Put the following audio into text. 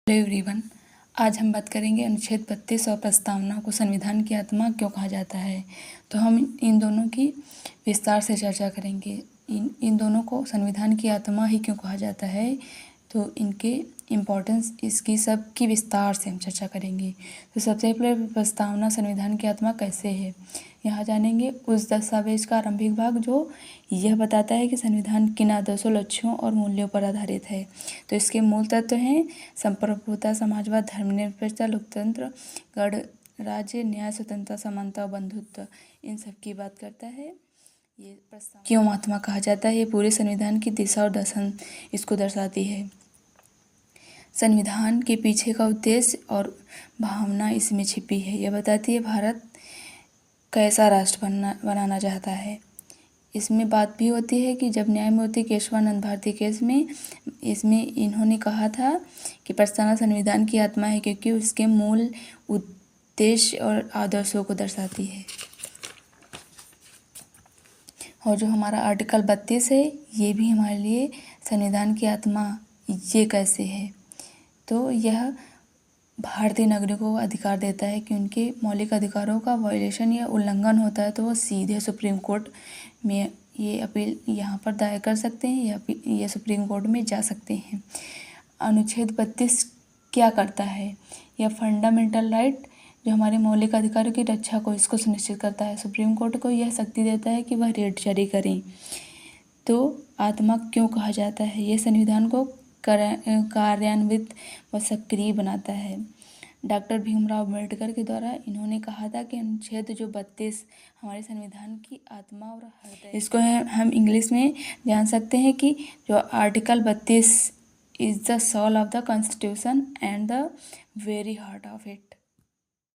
Hello everyone, आज हम बात करेंगे अनुच्छेद 32 और प्रस्तावना को संविधान की आत्मा क्यों कहा जाता है। तो हम इन दोनों की विस्तार से चर्चा करेंगे। इन दोनों को संविधान की आत्मा ही क्यों कहा जाता है, तो इनके इम्पोर्टेंस, इसकी सब की विस्तार से हम चर्चा करेंगे। तो सबसे पहले प्रस्तावना संविधान की आत्मा कैसे है, यहाँ जानेंगे। उस दस्तावेज का आरंभिक भाग जो यह बताता है कि संविधान किन आदर्शों, लक्ष्यों और मूल्यों पर आधारित है। तो इसके मूल तत्व हैं संप्रभुता, समाजवाद, धर्मनिरपेक्षता, लोकतंत्र, गणराज्य, न्याय, स्वतंत्रता, समानता और बंधुत्व। इन सब की बात करता है। ये प्रस्ताव क्यों आत्मा कहा जाता है, ये पूरे संविधान की दिशा और दर्शन इसको दर्शाती है। संविधान के पीछे का उद्देश्य और भावना इसमें छिपी है। यह बताती है भारत कैसा राष्ट्र बनाना चाहता है। इसमें बात भी होती है कि जब न्यायमूर्ति केशवानंद भारती केस में इसमें इन्होंने कहा था कि प्रस्तावना संविधान की आत्मा है, क्योंकि उसके मूल उद्देश्य और आदर्शों को दर्शाती है। और जो हमारा आर्टिकल 32 है, ये भी हमारे लिए संविधान की आत्मा ये कैसे है, तो यह भारतीय नागरिकों को अधिकार देता है कि उनके मौलिक अधिकारों का वायलेशन या उल्लंघन होता है तो वो सीधे सुप्रीम कोर्ट में ये अपील यहाँ पर दायर कर सकते हैं या ये सुप्रीम कोर्ट में जा सकते हैं। अनुच्छेद 32 क्या करता है, यह फंडामेंटल राइट जो हमारे मौलिक अधिकारों की रक्षा को इसको सुनिश्चित करता है। सुप्रीम कोर्ट को यह शक्ति देता है कि वह रेट जारी करें। तो आत्मा क्यों कहा जाता है, ये संविधान को कार्यान्वित व सक्रिय बनाता है। डॉक्टर भीमराव अम्बेडकर के द्वारा इन्होंने कहा था कि अनुच्छेद जो 32 हमारे संविधान की आत्मा और हृदय, इसको हम इंग्लिश में जान सकते हैं कि जो article 32 is the soul of the constitution and the very heart of it.